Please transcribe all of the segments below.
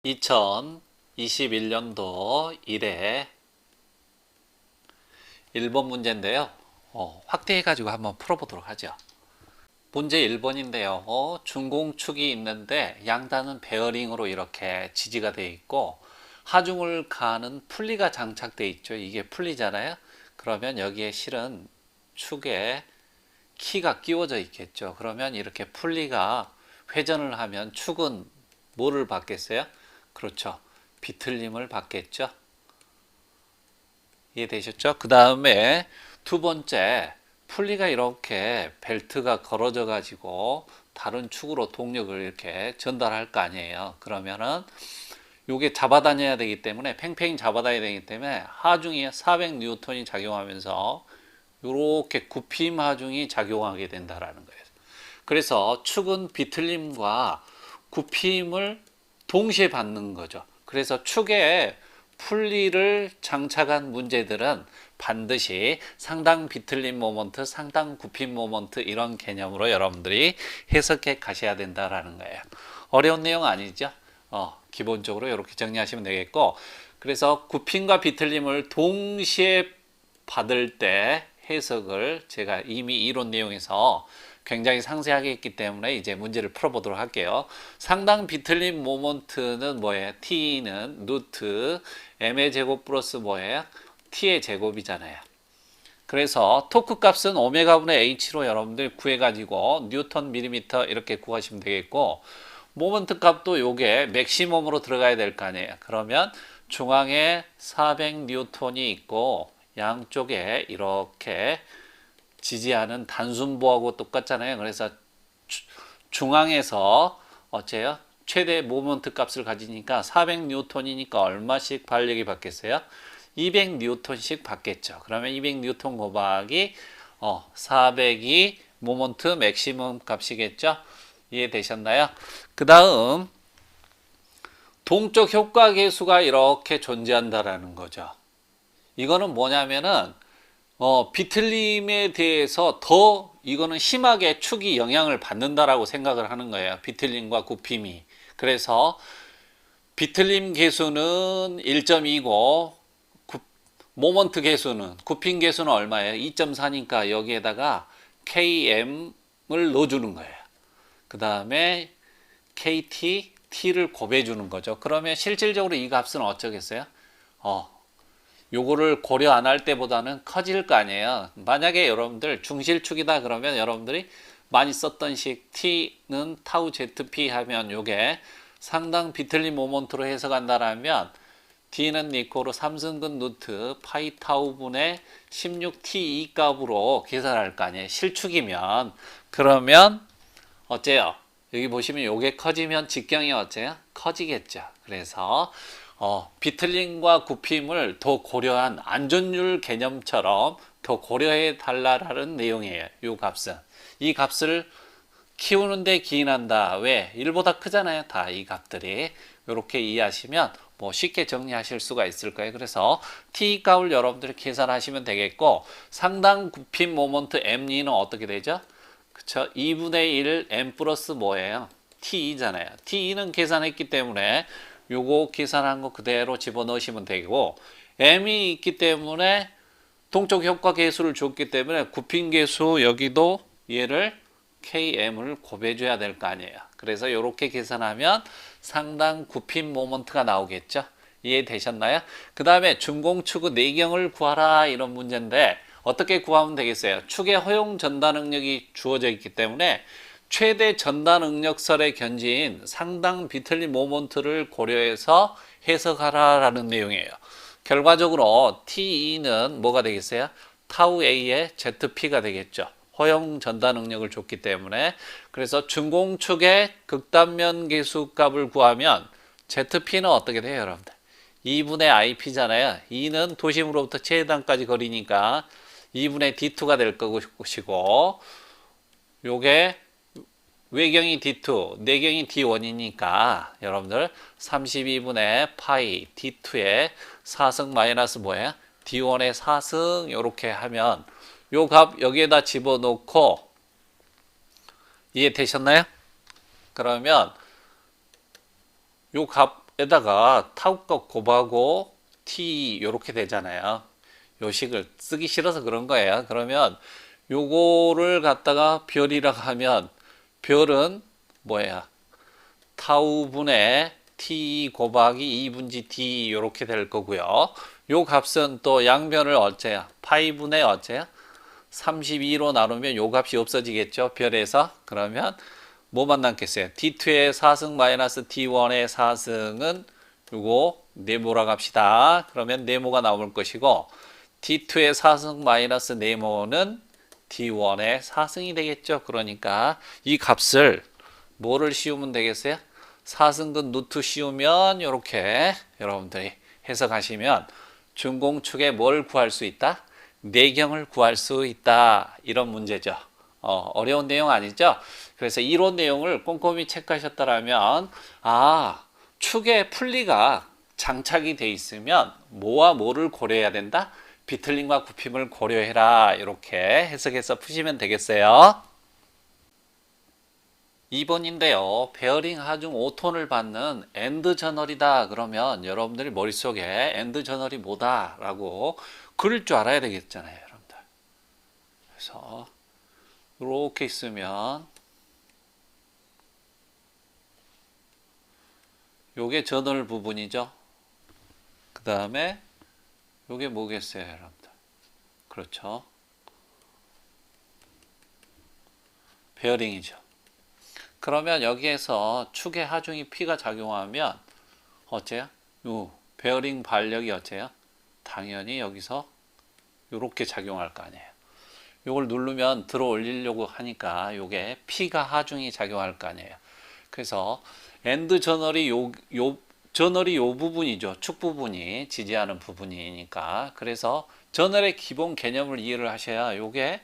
2021년도 1회 1번 문제인데요. 확대해가지고 한번 풀어보도록 하죠. 문제 1번인데요. 중공축이 있는데 양단은 베어링으로 이렇게 지지가 되어 있고 하중을 가는 풀리가 장착되어 있죠. 이게 풀리잖아요. 그러면 여기에 실은 축에 키가 끼워져 있겠죠. 그러면 이렇게 풀리가 회전을 하면 축은 뭐를 받겠어요? 그렇죠. 비틀림을 받겠죠. 이해되셨죠? 그 다음에 두 번째, 풀리가 이렇게 벨트가 걸어져 가지고 다른 축으로 동력을 이렇게 전달할 거 아니에요. 그러면은 요게 잡아다녀야 되기 때문에 팽팽히 잡아다녀야 되기 때문에 하중이 400N이 작용하면서 이렇게 굽힘 하중이 작용하게 된다라는 거예요. 그래서 축은 비틀림과 굽힘을 동시에 받는 거죠. 그래서 축에 풀리를 장착한 문제들은 반드시 상당 비틀림 모먼트, 상당 굽힘 모먼트 이런 개념으로 여러분들이 해석해 가셔야 된다라는 거예요. 어려운 내용 아니죠? 기본적으로 이렇게 정리하시면 되겠고, 그래서 굽힘과 비틀림을 동시에 받을 때 해석을 제가 이미 이론 내용에서 굉장히 상세하게 했기 때문에 이제 문제를 풀어보도록 할게요. 상당 비틀림 모먼트는 뭐예요? T는 루트 M의 제곱 플러스 뭐예요? T의 제곱이잖아요. 그래서 토크 값은 오메가분의 H로 여러분들 구해가지고 뉴턴 밀리미터 이렇게 구하시면 되겠고, 모먼트 값도 요게 맥시멈으로 들어가야 될 거 아니에요. 그러면 중앙에 400N이 있고 양쪽에 이렇게 지지하는 단순보하고 똑같잖아요. 그래서 중앙에서 어째요? 최대 모먼트 값을 가지니까 400N이니까 얼마씩 반력이 받겠어요? 200N씩 받겠죠. 그러면 200N 곱하기 400이 모먼트 맥시멈 값이겠죠. 이해되셨나요? 그 다음 동적 효과 계수가 이렇게 존재한다라는 거죠. 이거는 뭐냐면은 비틀림에 대해서 더 이거는 심하게 축이 영향을 받는다라고 생각을 하는 거예요. 비틀림과 굽힘이. 그래서 비틀림 계수는 1.2고 모먼트 계수는 굽힘 계수는 얼마예요? 2.4니까 여기에다가 KM을 넣어주는 거예요. 그 다음에 KT, T를 곱해 주는 거죠. 그러면 실질적으로 이 값은 어쩌겠어요? 요거를 고려 안 할 때보다는 커질 거 아니에요. 만약에 여러분들 중실축이다 그러면 여러분들이 많이 썼던 식 T는 타우 ZP 하면 요게 상당 비틀림 모먼트로 해석한다라면 D는 니코로 3승근 루트 파이 타우 분의 16T2 값으로 계산할 거 아니에요. 실축이면. 그러면 어째요? 여기 보시면 요게 커지면 직경이 어째요? 커지겠죠. 그래서 비틀림과 굽힘을 더 고려한 안전율 개념처럼 더 고려해 달라는 내용이에요. 이 값은. 이 값을 키우는데 기인한다. 왜? 1보다 크잖아요. 다 이 값들이. 이렇게 이해하시면 뭐 쉽게 정리하실 수가 있을 거예요. 그래서 T 값을 여러분들이 계산하시면 되겠고, 상당 굽힘 모먼트 M2는 어떻게 되죠? 그쵸? 2분의 1 M 플러스 뭐예요? T2잖아요. T2는 계산했기 때문에 요거 계산한 거 그대로 집어넣으시면 되고, M이 있기 때문에 동적 효과 계수를 줬기 때문에 굽힘 계수 여기도 얘를 KM을 곱해줘야 될 거 아니에요. 그래서 이렇게 계산하면 상당 굽힘 모먼트가 나오겠죠. 이해되셨나요? 그 다음에 준공축의 내경을 구하라 이런 문제인데 어떻게 구하면 되겠어요? 축의 허용 전달 능력이 주어져 있기 때문에 최대 전달 능력설의 견지인 상당 비틀림 모먼트를 고려해서 해석하라라는 내용이에요. 결과적으로 T2는 뭐가 되겠어요? 타우 A의 ZP가 되겠죠. 허용 전달 능력을 줬기 때문에. 그래서 준공축의 극단면 계수 값을 구하면 ZP는 어떻게 돼요, 여러분들? 2분의 IP잖아요. 2는 도심으로부터 최단까지 거리니까 2분의 D2가 될 것이고, 요게 외경이 D2, 내경이 D1이니까 여러분들 32분의 파이 D2의 4승 마이너스 뭐예요? D1의 4승 이렇게 하면 요 값 여기에다 집어넣고, 이해되셨나요? 그러면 요 값 요식에다가 타우가 곱하고 T 요렇게 되잖아요. 요식을 쓰기 싫어서 그런 거예요. 그러면 요거를 갖다가 별이라고 하면 별은 뭐야? 타우분의 T 곱하기 2분지 D 요렇게 될 거고요. 요 값은 또 양변을 어째야? 파이분의 어째야? 32로 나누면 요 값이 없어지겠죠. 별에서. 그러면 뭐만 남겠어요? D2의 4승 마이너스 D1의 4승은 요거 네모라고 합시다. 그러면 네모가 나올 것이고 D2의 4승 마이너스 네모는 D1의 4승이 되겠죠. 그러니까 이 값을 뭐를 씌우면 되겠어요? 4승근 루트 씌우면 이렇게 여러분들이 해석하시면 준공축에 뭘 구할 수 있다? 내경을 구할 수 있다. 이런 문제죠. 어려운 내용 아니죠? 그래서 이론 내용을 꼼꼼히 체크하셨더라면 축의 풀리가 장착이 돼 있으면 뭐와 뭐를 고려해야 된다? 비틀림과 굽힘을 고려해라. 이렇게 해석해서 푸시면 되겠어요. 2번인데요. 베어링 하중 5톤을 받는 엔드 저널이다. 그러면 여러분들이 머릿속에 엔드 저널이 뭐다 라고 그릴 줄 알아야 되겠잖아요. 여러분들. 그래서 이렇게 있으면 요게 저널 부분이죠. 그 다음에 요게 뭐겠어요, 여러분들? 그렇죠. 베어링이죠. 그러면 여기에서 축의 하중이 P가 작용하면 어째요? 요 베어링 반력이 어째요? 당연히 여기서 요렇게 작용할 거 아니에요. 요걸 누르면 들어 올리려고 하니까 요게 P가 하중이 작용할 거 아니에요. 그래서 엔드 저널이 저널이 요 부분이죠. 축 부분이 지지하는 부분이니까. 그래서 저널의 기본 개념을 이해를 하셔야 요게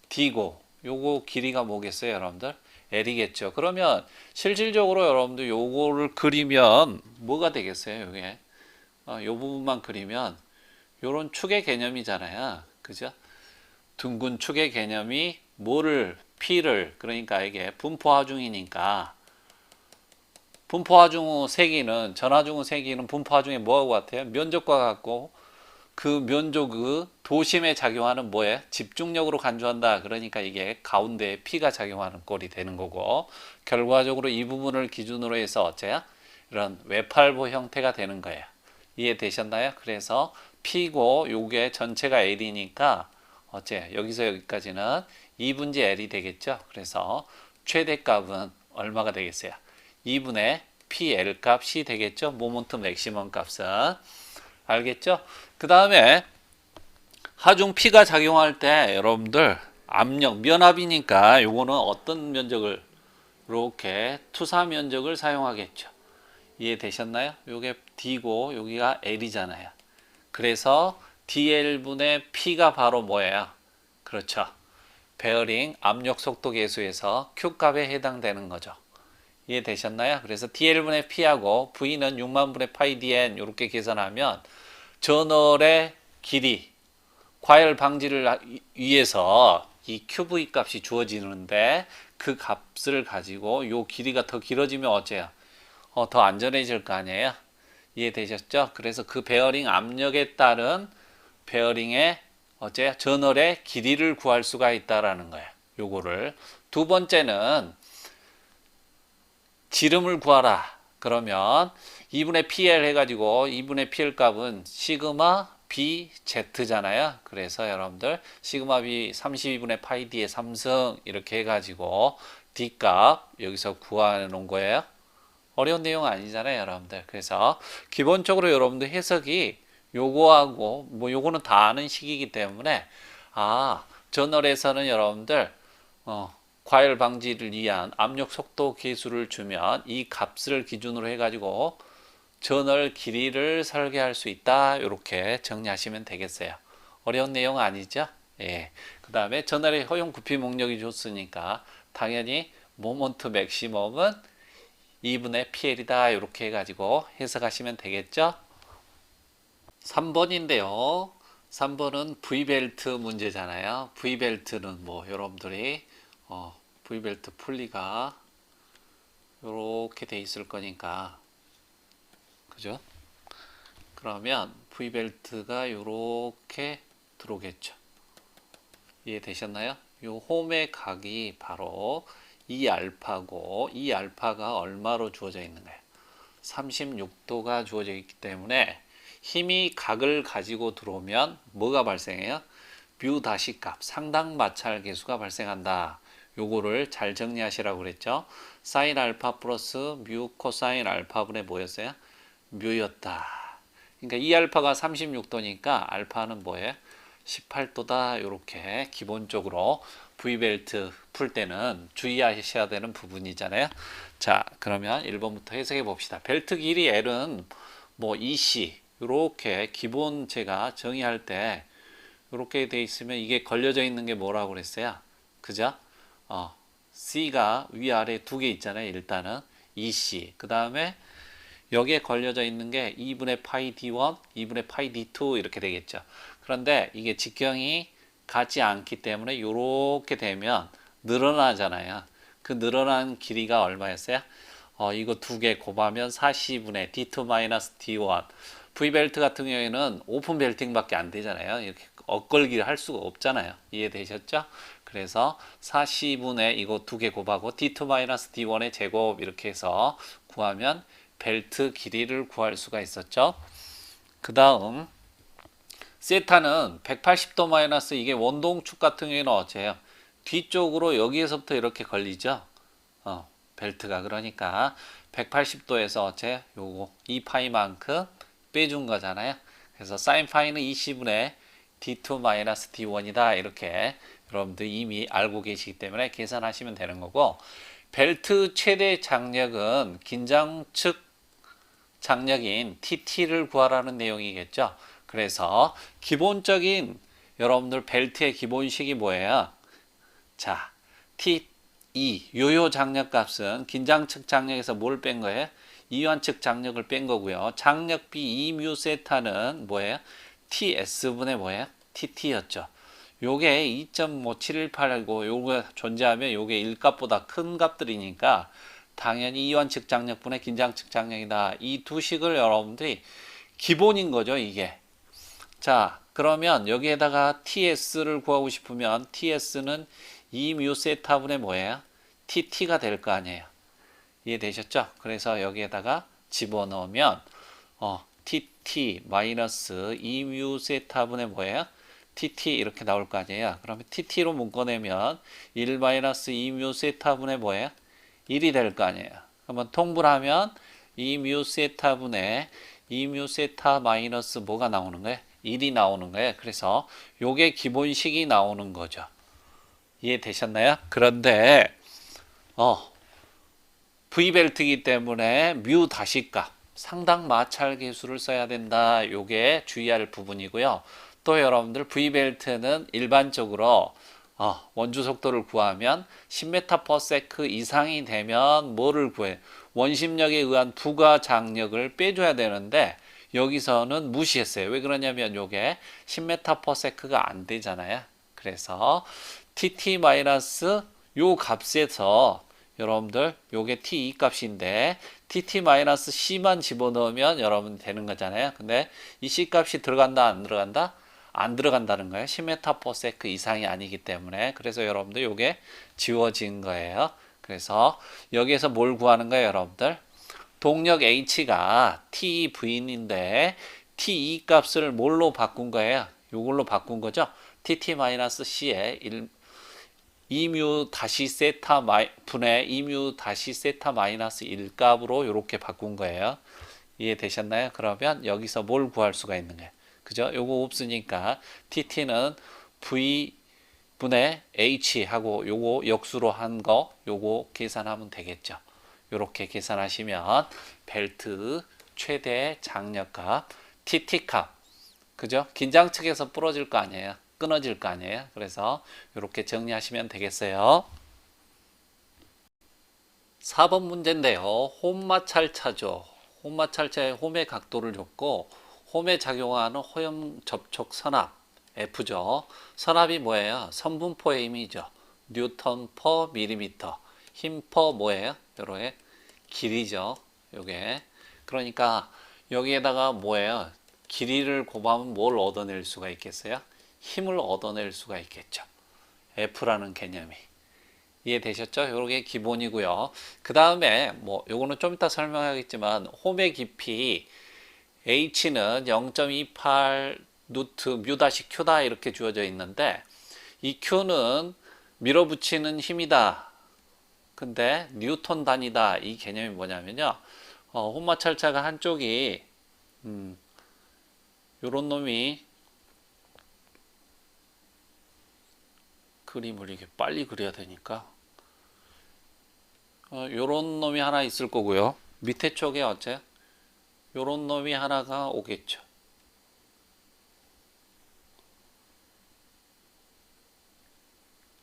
D고 요거 길이가 뭐겠어요, 여러분들? L이겠죠. 그러면 실질적으로 여러분들 요거를 그리면 뭐가 되겠어요, 요게? 요 부분만 그리면 요런 축의 개념이잖아요. 그죠? 둥근 축의 개념이 뭐를 P를 그러니까 이게 분포하중이니까 분포하중 세기는 전하중 세기는 분포하중에 뭐하고 같아요? 면적과 같고 그 면적의 도심에 작용하는 뭐예요? 집중력으로 간주한다. 그러니까 이게 가운데에 P가 작용하는 꼴이 되는 거고 결과적으로 이 부분을 기준으로 해서 어째요? 이런 외팔보 형태가 되는 거예요. 이해되셨나요? 그래서 P고 요게 전체가 L이니까 어째 여기서 여기까지는 2분지 L이 되겠죠. 그래서 최대값은 얼마가 되겠어요? 2분의 PL 값이 되겠죠. 모멘트 맥시멈 값은. 알겠죠? 그 다음에 하중 P가 작용할 때 여러분들 압력, 면압이니까 요거는 어떤 면적을 이렇게 투사 면적을 사용하겠죠. 이해되셨나요? 요게 D고 여기가 L이잖아요. 그래서 DL분의 P가 바로 뭐예요? 그렇죠. 베어링 압력 속도 계수에서 Q값에 해당되는 거죠. 이해되셨나요? 그래서 DL분의 P하고 V는 6만분의 파이 DN 이렇게 계산하면 저널의 길이, 과열 방지를 위해서 이 QV 값이 주어지는데 그 값을 가지고 요 길이가 더 길어지면 어째요? 더 안전해질 거 아니에요? 이해되셨죠? 그래서 그 베어링 압력에 따른 베어링의 어째 저널의 길이를 구할 수가 있다라는 거예요. 요거를 두 번째는 지름을 구하라. 그러면 2분의 PL 해가지고 2분의 PL 값은 시그마 BZ잖아요. 그래서 여러분들 시그마 B 32분의 파이 D의 3승 이렇게 해가지고 D 값 여기서 구해 놓은 거예요. 어려운 내용 아니잖아요, 여러분들. 그래서 기본적으로 여러분들 해석이 요거하고 뭐 요거는 다 아는 식이기 때문에 저널에서는 여러분들 과열 방지를 위한 압력 속도 계수를 주면 이 값을 기준으로 해가지고 저널 길이를 설계할 수 있다. 이렇게 정리하시면 되겠어요. 어려운 내용 아니죠? 예. 그 다음에 저널의 허용 구피 목력이 줬으니까 당연히 모먼트 맥시멈은 2분의 PL이다. 이렇게 해가지고 해석하시면 되겠죠? 3번인데요. 3번은 V벨트 문제잖아요. V벨트는 뭐 여러분들이 V벨트 풀리가 이렇게 돼 있을 거니까 그죠? 그러면 V벨트가 이렇게 들어오겠죠. 이해되셨나요? 요 홈의 각이 바로 이 알파고 이 알파가 얼마로 주어져 있는가요? 36도가 주어져 있기 때문에 힘이 각을 가지고 들어오면 뭐가 발생해요? 뮤 다시 값, 상당 마찰 계수가 발생한다. 요거를 잘 정리하시라고 그랬죠. 사인 알파 플러스 뮤 코사인 알파분의 뭐였어요? 뮤였다. 그러니까 이 알파가 36도니까 알파는 뭐예요? 18도다. 이렇게 기본적으로 V벨트 풀 때는 주의하셔야 되는 부분이잖아요. 자, 그러면 1번부터 해석해 봅시다. 벨트 길이 L은 뭐 EC 이렇게 기본 제가 정의할 때 이렇게 돼 있으면 이게 걸려져 있는 게 뭐라고 그랬어요? 그죠? C가 위아래 두 개 있잖아요. 일단은 EC. 그 다음에 여기에 걸려져 있는 게 2분의 파이 D1, 2분의 파이 D2 이렇게 되겠죠. 그런데 이게 직경이 같지 않기 때문에 이렇게 되면 늘어나잖아요. 그 늘어난 길이가 얼마였어요? 이거 두 개 곱하면 40분의 D2-D1. V벨트 같은 경우에는 오픈 벨팅밖에 안 되잖아요. 이렇게 엇걸기를 할 수가 없잖아요. 이해되셨죠? 그래서 40분의 이거 두 개 곱하고 D2-D1의 제곱 이렇게 해서 구하면 벨트 길이를 구할 수가 있었죠. 그 다음 세타는 180도 마이너스 이게 원동축 같은 경우에는 어째요? 뒤쪽으로 여기에서부터 이렇게 걸리죠. 벨트가 그러니까 180도에서 어째 요거 2파이만큼 빼준 거잖아요. 그래서 사인 파이는 20분의 D2-D1이다. 이렇게 여러분들 이미 알고 계시기 때문에 계산하시면 되는 거고 벨트 최대 장력은 긴장 측 장력인 TT를 구하라는 내용이겠죠. 그래서 기본적인 여러분들 벨트의 기본식이 뭐예요? 자, T2 요요 장력 값은 긴장 측 장력에서 뭘 뺀 거예요? 이완 측 장력을 뺀 거고요. 장력비 2뮤 세타는 뭐예요? TS분의 뭐예요? TT였죠. 요게 2.5718이고 요게 존재하면 요게 1값보다 큰 값들이니까 당연히 이완 측 장력분의 긴장 측 장력이다. 이 두 식을 여러분들이 기본인 거죠, 이게. 자, 그러면 여기에다가 TS를 구하고 싶으면 TS는 2뮤 세타분의 뭐예요? TT가 될 거 아니에요. 이해되셨죠? 그래서 여기에다가 집어넣으면 TT 마이너스 2뮤 세타분의 뭐예요? TT 이렇게 나올 거 아니에요. 그러면 TT로 묶어내면 1 마이너스 2뮤 세타분의 뭐예요? 1이 될 거 아니에요. 그러면 통분하면 2뮤 세타분의 2뮤 세타 마이너스 뭐가 나오는 거예요? 1이 나오는 거예요. 그래서 요게 기본식이 나오는 거죠. 이해되셨나요? 그런데 V벨트이기 때문에 뮤 다시값 상당 마찰 계수를 써야 된다. 요게 주의할 부분이고요. 또 여러분들 V벨트는 일반적으로 원주 속도를 구하면 10m/s 이상이 되면 뭐를 구해? 원심력에 의한 부가 장력을 빼줘야 되는데 여기서는 무시했어요. 왜 그러냐면 요게 10m/s가 안 되잖아요. 그래서 TT- 요 값에서 여러분들 요게 T2 값인데 TT-C만 집어넣으면 여러분 되는 거잖아요. 근데 이 C 값이 들어간다 안 들어간다? 안 들어간다는 거예요. 10m/s 이상이 아니기 때문에. 그래서 여러분들 요게 지워진 거예요. 그래서 여기에서 뭘 구하는 거예요, 여러분들? 동력 H가 TV인데 T2 값을 뭘로 바꾼 거예요? 요걸로 바꾼 거죠. TT-C에 2뮤 다시 세타 분의 2뮤 다시 세타 마이너스 1 값으로 이렇게 바꾼 거예요. 이해되셨나요? 그러면 여기서 뭘 구할 수가 있는 거예요? 그죠? 요거 없으니까 TT는 V 분의 H 하고 요거 역수로 한 거 요거 계산하면 되겠죠. 요렇게 계산하시면 벨트 최대 장력값 TT 값 그죠? 긴장 측에서 부러질 거 아니에요. 끊어질 거 아니에요. 그래서 이렇게 정리하시면 되겠어요. 4번 문제인데요. 홈마찰차죠. 홈마찰차의 홈의 각도를 줬고 홈에 작용하는 호염 접촉 선압 F죠. 선압이 뭐예요? 선분포의 힘이죠. 뉴턴 퍼 밀리미터. 힘 퍼 뭐예요? 요렇게 길이죠. 요게. 그러니까 여기에다가 뭐예요? 길이를 곱하면 뭘 얻어낼 수가 있겠어요? 힘을 얻어낼 수가 있겠죠. F라는 개념이. 이해되셨죠? 요게 기본이고요. 그 다음에 뭐 요거는 좀 이따 설명하겠지만 홈의 깊이 H는 0.28 루트 뮤 다시 Q다 이렇게 주어져 있는데 이 Q는 밀어붙이는 힘이다. 근데 뉴턴 단위다. 이 개념이 뭐냐면요. 혼마찰자가 한쪽이 요런 놈이 그림을 이게 빨리 그려야 되니까 요런 놈이 하나 있을 거고요. 밑에 쪽에 어째 요런 놈이 하나가 오겠죠.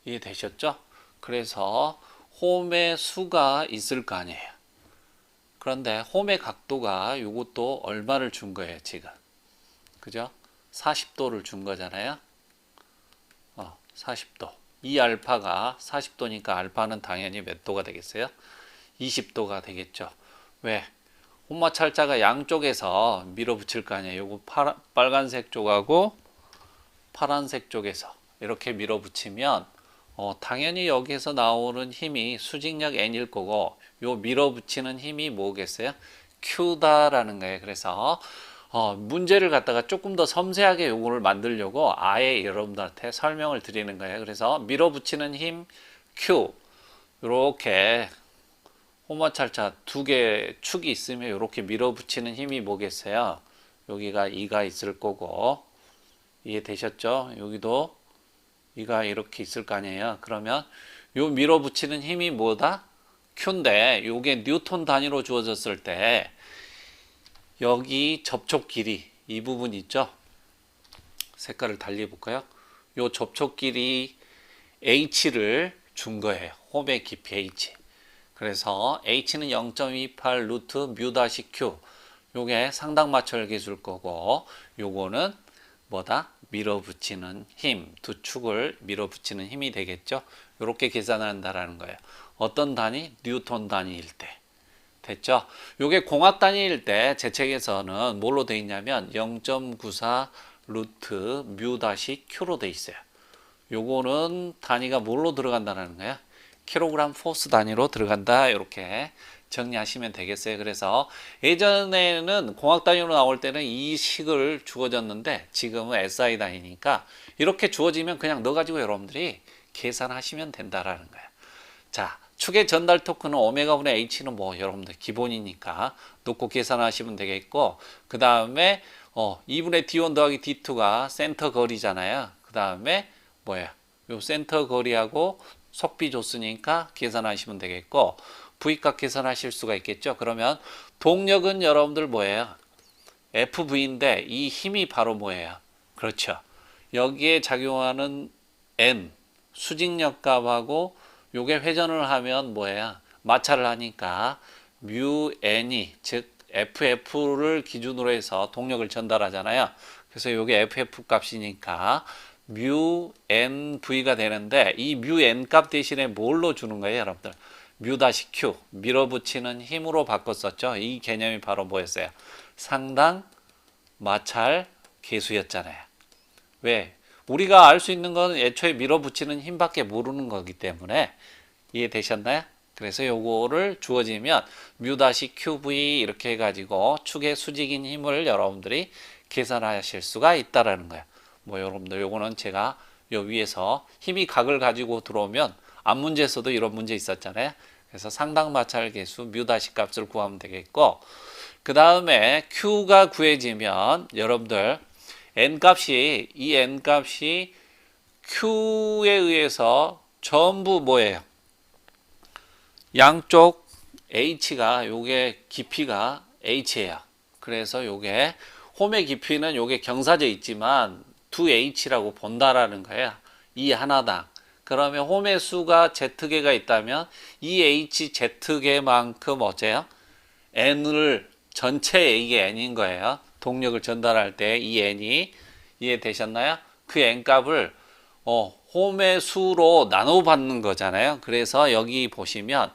이해되셨죠? 그래서 홈의 수가 있을 거 아니에요. 그런데 홈의 각도가 요것도 얼마를 준 거예요, 지금. 그죠? 40도를 준 거잖아요. 40도. 이 알파가 40도니까 알파는 당연히 몇 도가 되겠어요? 20도가 되겠죠. 왜? 혼마찰자가 양쪽에서 밀어붙일 거 아니에요. 요거 빨간색 쪽하고 파란색 쪽에서 이렇게 밀어붙이면 당연히 여기에서 나오는 힘이 수직력 N일 거고 요 밀어붙이는 힘이 뭐겠어요? Q다라는 거예요. 그래서 문제를 갖다가 조금 더 섬세하게 요거를 만들려고 아예 여러분들한테 설명을 드리는 거예요. 그래서 밀어붙이는 힘 Q 요렇게 혼마찰자 두 개 축이 있으면 이렇게 밀어붙이는 힘이 뭐겠어요? 여기가 2가 있을 거고 이해되셨죠? 여기도 2가 이렇게 있을 거 아니에요. 그러면 요 밀어붙이는 힘이 뭐다? Q인데 요게 뉴턴 단위로 주어졌을 때 여기 접촉 길이 이 부분 있죠? 색깔을 달리 해볼까요? 요 접촉 길이 H를 준 거예요. 홈의 깊이 H. 그래서 H는 0.28 루트 뮤 다시 Q. 요게 상당 마찰 계수일 거고 요거는 뭐다? 밀어붙이는 힘. 두 축을 밀어붙이는 힘이 되겠죠? 요렇게 계산한다라는 거예요. 어떤 단위? 뉴턴 단위일 때. 됐죠? 요게 공학 단위일 때 제 책에서는 뭘로 돼 있냐면 0.94 루트 뮤 다시 Q로 돼 있어요. 요거는 단위가 뭘로 들어간다는 거야? 킬로그램 포스 단위로 들어간다. 이렇게 정리하시면 되겠어요. 그래서 예전에는 공학 단위로 나올 때는 이 식을 주어졌는데 지금은 SI 단위니까 이렇게 주어지면 그냥 넣어가지고 여러분들이 계산하시면 된다라는 거예요. 자, 축의 전달 토크는 오메가분의 H는 뭐 여러분들 기본이니까 놓고 계산하시면 되겠고 그 다음에 2분의 D1 더하기 D2가 센터 거리잖아요. 그 다음에 뭐야? 요 센터 거리하고 속비 줬으니까 계산하시면 되겠고 V값 계산하실 수가 있겠죠. 그러면 동력은 여러분들 뭐예요? FV인데 이 힘이 바로 뭐예요? 그렇죠. 여기에 작용하는 N 수직력 값하고 요게 회전을 하면 뭐예요? 마찰을 하니까 뮤 N이 즉 FF를 기준으로 해서 동력을 전달하잖아요. 그래서 요게 FF 값이니까 뮤 NV가 되는데 이 뮤 N 값 대신에 뭘로 주는 거예요, 여러분들? 뮤 다시 Q 밀어붙이는 힘으로 바꿨었죠. 이 개념이 바로 뭐였어요? 상당 마찰 계수였잖아요. 왜? 우리가 알 수 있는 건 애초에 밀어붙이는 힘밖에 모르는 거기 때문에 이해되셨나요? 그래서 요거를 주어지면 뮤 다시 QV 이렇게 해가지고 축의 수직인 힘을 여러분들이 계산하실 수가 있다라는 거예요. 뭐 여러분들 요거는 제가 요 위에서 힘이 각을 가지고 들어오면 앞 문제에서도 이런 문제 있었잖아요. 그래서 상당 마찰 계수 뮤 다시 값을 구하면 되겠고 그 다음에 Q가 구해지면 여러분들 N 값이 이 N 값이 Q에 의해서 전부 뭐예요? 양쪽 H가 요게 깊이가 H예요. 그래서 요게 홈의 깊이는 요게 경사져 있지만 2H라고 본다라는 거예요. 이 하나당. 그러면 홈의 수가 Z개가 있다면 이 H Z개만큼 어째요? N을 전체 이게 N인 거예요. 동력을 전달할 때 이 N이 이해되셨나요? 그 N 값을 홈의 수로 나눠 받는 거잖아요. 그래서 여기 보시면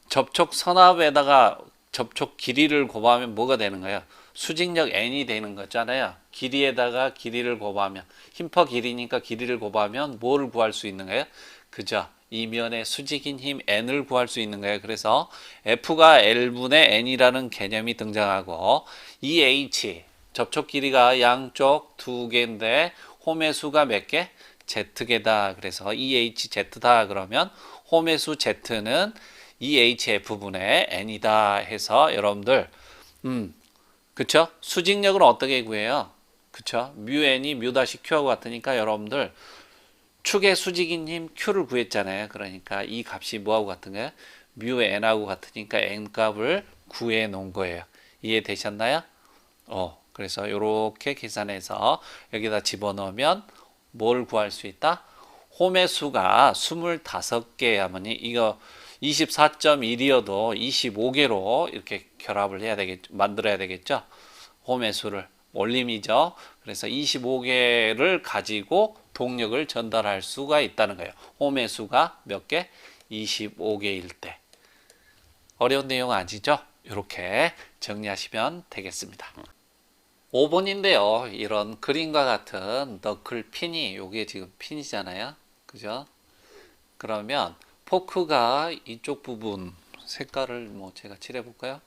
접촉 선압에다가 접촉 길이를 곱하면 뭐가 되는 거예요? 수직력 n이 되는 거잖아요. 길이에다가 길이를 곱하면 힘퍼 길이니까 길이를 곱하면 뭐를 구할 수 있는 거예요? 그죠? 이면의 수직인 힘 n을 구할 수 있는 거예요. 그래서 F가 L분의 n이라는 개념이 등장하고 이 h 접촉 길이가 양쪽 두 개인데 홈의 수가 몇 개? Z개다. 그래서 EHZ다. 그러면 홈의 수 Z는 EHF분의 n이다 해서 여러분들 그쵸? 수직력은 어떻게 구해요? 그쵸? 뮤 n이 뮤 다시 q하고 같으니까 여러분들 축의 수직인 힘 q를 구했잖아요. 그러니까 이 값이 뭐하고 같은 거예요? 뮤 n하고 같으니까 n 값을 구해 놓은 거예요. 이해되셨나요? 그래서 이렇게 계산해서 여기다 집어넣으면 뭘 구할 수 있다? 홈의 수가 25개 하면 이거 24.1이어도 25개로 이렇게 결합을 해야 되겠죠. 만들어야 되겠죠. 홈의 수를 올림이죠. 그래서 25개를 가지고 동력을 전달할 수가 있다는 거예요. 홈의 수가 몇 개? 25개일 때. 어려운 내용 아니죠? 이렇게 정리하시면 되겠습니다. 5번인데요. 이런 그림과 같은 너클 핀이, 요게 지금 핀이잖아요. 그죠? 그러면 포크가 이쪽 부분 색깔을 뭐 제가 칠해 볼까요?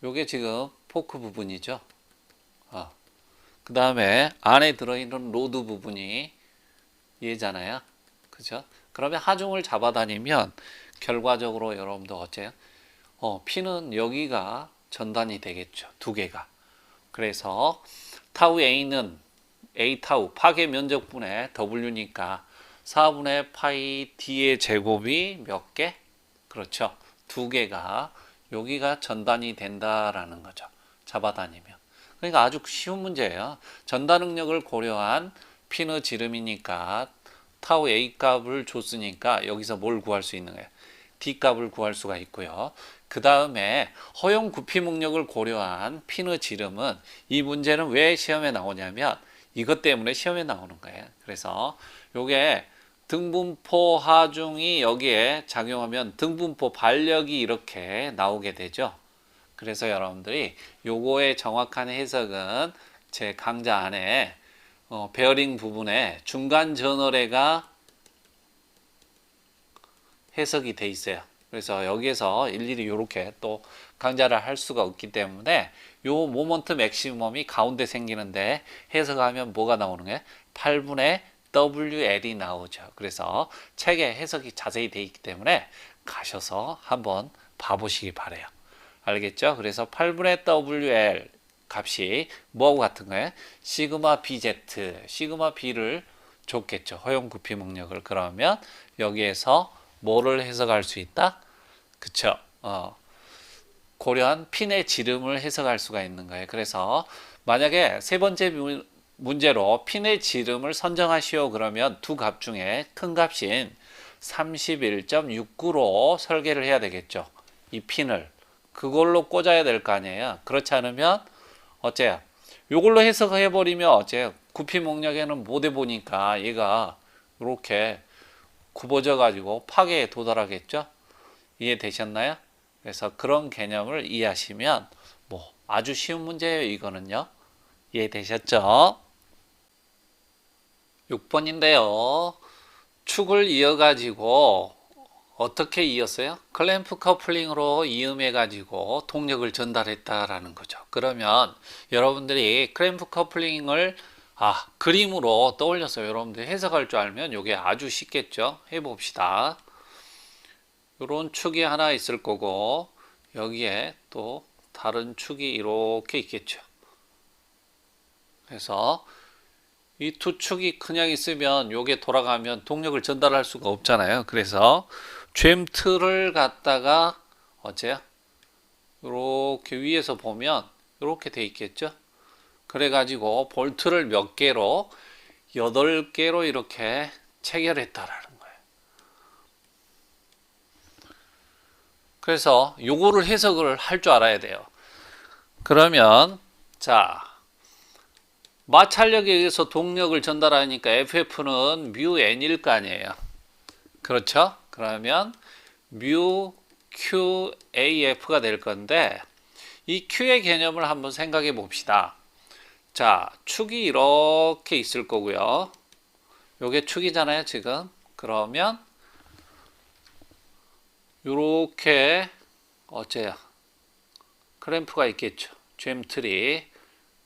요게 지금 포크 부분이죠. 그 다음에 안에 들어있는 로드 부분이 얘잖아요. 그죠? 그러면 하중을 잡아다니면 결과적으로 여러분도 어째요? 핀은 여기가 전단이 되겠죠. 두 개가. 그래서 타우 A는 A 타우 파괴 면적분의 W니까 4분의 파이 D의 제곱이 몇 개? 그렇죠. 두 개가 여기가 전단이 된다라는 거죠. 잡아다니면. 그러니까 아주 쉬운 문제예요. 전단 능력을 고려한 피너 지름이니까 타우 A 값을 줬으니까 여기서 뭘 구할 수 있는 거예요? D 값을 구할 수가 있고요. 그 다음에 허용 구피 능력을 고려한 피너 지름은 이 문제는 왜 시험에 나오냐면 이것 때문에 시험에 나오는 거예요. 그래서 요게 등분포 하중이 여기에 작용하면 등분포 반력이 이렇게 나오게 되죠. 그래서 여러분들이 요거의 정확한 해석은 제 강좌 안에 베어링 부분에 중간 전월해가 해석이 돼 있어요. 그래서 여기에서 일일이 이렇게 또 강좌를 할 수가 없기 때문에 요 모먼트 맥시멈이 가운데 생기는데 해석하면 뭐가 나오는 거예요? 8분의 WL이 나오죠. 그래서 책에 해석이 자세히 돼 있기 때문에 가셔서 한번 봐보시기 바래요. 알겠죠? 그래서 8분의 WL 값이 뭐하고 같은 거예요? 시그마 BZ, 시그마 B를 줬겠죠. 허용 구피 능력을. 그러면 여기에서 뭐를 해석할 수 있다? 그쵸? 고려한 핀의 지름을 해석할 수가 있는 거예요. 그래서 만약에 세 번째 문제로 핀의 지름을 선정하시오 그러면 두 값 중에 큰 값인 31.69로 설계를 해야 되겠죠. 이 핀을. 그걸로 꽂아야 될 거 아니에요. 그렇지 않으면 어째요? 요걸로 해석해 버리면 어째요? 구피 목력에는 못 해보니까 얘가 이렇게 굽어져 가지고 파괴에 도달하겠죠. 이해되셨나요? 그래서 그런 개념을 이해하시면 뭐 아주 쉬운 문제예요. 이거는요. 이해되셨죠? 6번인데요. 축을 이어가지고 어떻게 이었어요? 클램프 커플링으로 이음해가지고 동력을 전달했다라는 거죠. 그러면 여러분들이 클램프 커플링을 그림으로 떠올려서 여러분들이 해석할 줄 알면 이게 아주 쉽겠죠. 해봅시다. 이런 축이 하나 있을 거고 여기에 또 다른 축이 이렇게 있겠죠. 그래서 이 두 축이 그냥 있으면 요게 돌아가면 동력을 전달할 수가 없잖아요. 그래서 젬틀을 갖다가 어째요? 이렇게 위에서 보면 이렇게 돼 있겠죠. 그래가지고 볼트를 몇 개로 8개로 이렇게 체결했다라는 거예요. 그래서 요거를 해석을 할 줄 알아야 돼요. 그러면 자 마찰력에 의해서 동력을 전달하니까 FF는 뮤 N일 거 아니에요. 그렇죠? 그러면 뮤 QAF가 될 건데 이 Q의 개념을 한번 생각해 봅시다. 자, 축이 이렇게 있을 거고요. 요게 축이잖아요, 지금. 그러면 요렇게 어째요? 크램프가 있겠죠. 잼트리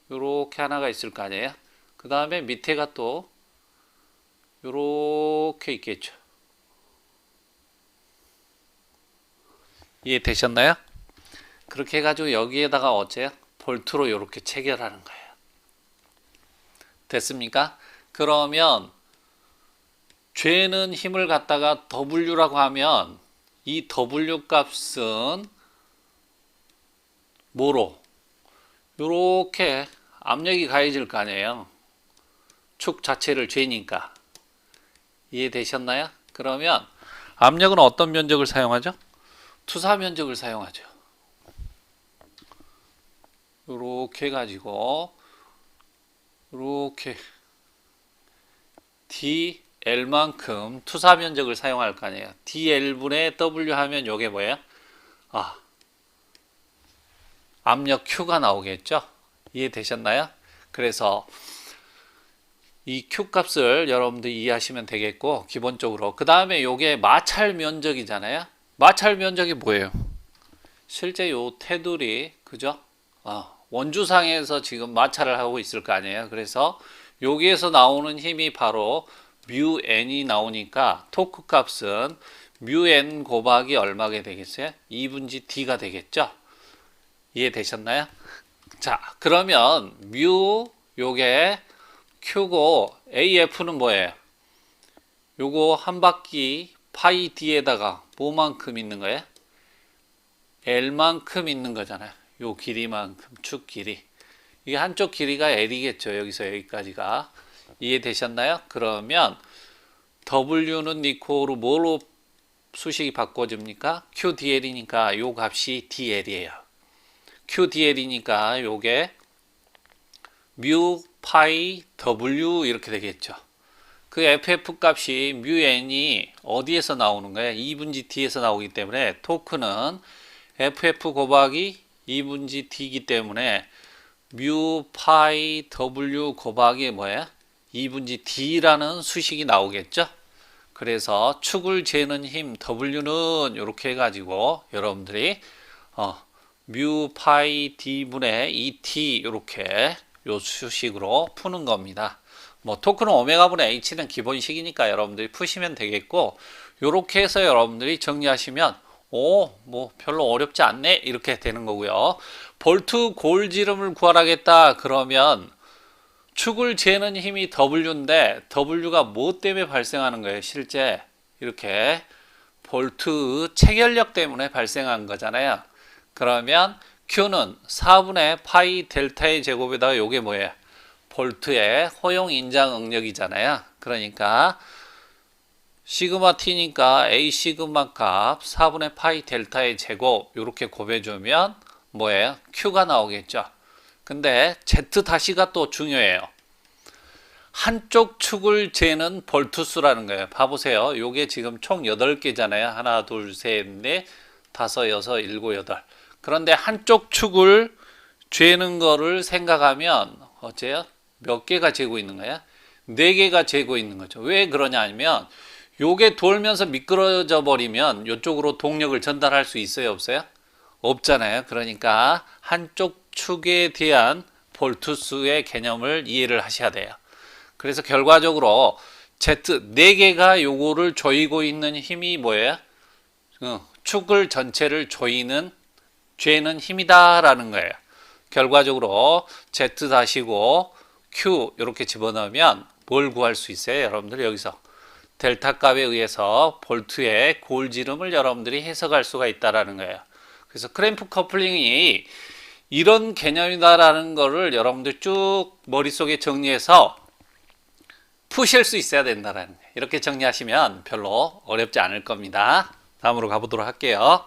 요렇게 하나가 있을 거 아니에요. 그 다음에 밑에가 또 요렇게 있겠죠. 이해되셨나요? 그렇게 해가지고 여기에다가 어째요? 볼트로 요렇게 체결하는 거예요. 됐습니까? 그러면 죄는 힘을 갖다가 W라고 하면 이 W 값은 뭐로? 요렇게 압력이 가해질 거 아니에요. 축 자체를 죄니까. 이해되셨나요? 그러면 압력은 어떤 면적을 사용하죠? 투사 면적을 사용하죠. 요렇게 해가지고 요렇게 DL만큼 투사 면적을 사용할 거 아니에요. DL분의 W 하면 요게 뭐예요? 압력 Q가 나오겠죠? 이해되셨나요? 그래서 이 Q 값을 여러분들이 이해하시면 되겠고, 기본적으로. 그 다음에 요게 마찰 면적이잖아요? 마찰 면적이 뭐예요? 실제 요 테두리, 그죠? 원주상에서 지금 마찰을 하고 있을 거 아니에요? 그래서 여기에서 나오는 힘이 바로 뮤 n이 나오니까 토크 값은 뮤 n 곱하기 얼마가 되겠어요? 2분지 d가 되겠죠? 이해되셨나요? 자, 그러면 뮤 요게 Q고 AF는 뭐예요? 요거 한 바퀴 파이 d에다가 뭐만큼 있는 거예요? L만큼 있는 거잖아요. 요 길이만큼, 축 길이. 이게 한쪽 길이가 L이겠죠. 여기서 여기까지가. 이해되셨나요? 그러면 W는 이코로 뭐로 수식이 바꿔집니까? QDL이니까 요 값이 DL이에요. QDL이니까 요게 뮤 파이 W 이렇게 되겠죠. 그 FF 값이 뮤 n이 어디에서 나오는 거예요? 2분지 D에서 나오기 때문에 토크는 FF 곱하기 2분지 D이기 때문에 뮤 파이 W 곱하기 뭐예요? 2분지 D라는 수식이 나오겠죠. 그래서 축을 재는 힘 W는 이렇게 해가지고 여러분들이 뮤 파이 D분의 2T 이렇게 요 수식으로 푸는 겁니다. 뭐 토크는 오메가분의 H는 기본식이니까 여러분들이 푸시면 되겠고, 요렇게 해서 여러분들이 정리하시면 뭐 별로 어렵지 않네 이렇게 되는 거고요. 볼트 골지름을 구하라겠다 그러면 축을 재는 힘이 W인데 W가 뭐 때문에 발생하는 거예요? 실제 이렇게 볼트 체결력 때문에 발생한 거잖아요. 그러면 Q는 4분의 파이 델타의 제곱에다가 요게 뭐예요? 볼트의 허용 인장 응력이잖아요. 그러니까 시그마 t니까 A 시그마 값 4분의 파이 델타의 제곱 이렇게 곱해주면 뭐예요? Q가 나오겠죠. 근데 Z 다시가 또 중요해요. 한쪽 축을 재는 볼트 수라는 거예요. 봐보세요. 요게 지금 총 8개잖아요. 하나, 둘, 셋, 넷, 다섯, 여섯, 일곱, 여덟. 그런데 한쪽 축을 재는 거를 생각하면 어째요? 몇 개가 재고 있는 거야? 4개가 재고 있는 거죠. 왜 그러냐 하면 요게 돌면서 미끄러져 버리면 이쪽으로 동력을 전달할 수 있어요, 없어요? 없잖아요. 그러니까 한쪽 축에 대한 볼트 수의 개념을 이해를 하셔야 돼요. 그래서 결과적으로 Z 4개가 요거를 조이고 있는 힘이 뭐예요? 축을 전체를 조이는 죄는 힘이다라는 거예요. 결과적으로 Z 다시고 Q 이렇게 집어넣으면 뭘 구할 수 있어요? 여러분들 여기서 델타 값에 의해서 볼트의 골지름을 여러분들이 해석할 수가 있다라는 거예요. 그래서 크램프 커플링이 이런 개념이다라는 거를 여러분들 쭉 머릿속에 정리해서 푸실 수 있어야 된다라는 거예요. 이렇게 정리하시면 별로 어렵지 않을 겁니다. 다음으로 가보도록 할게요.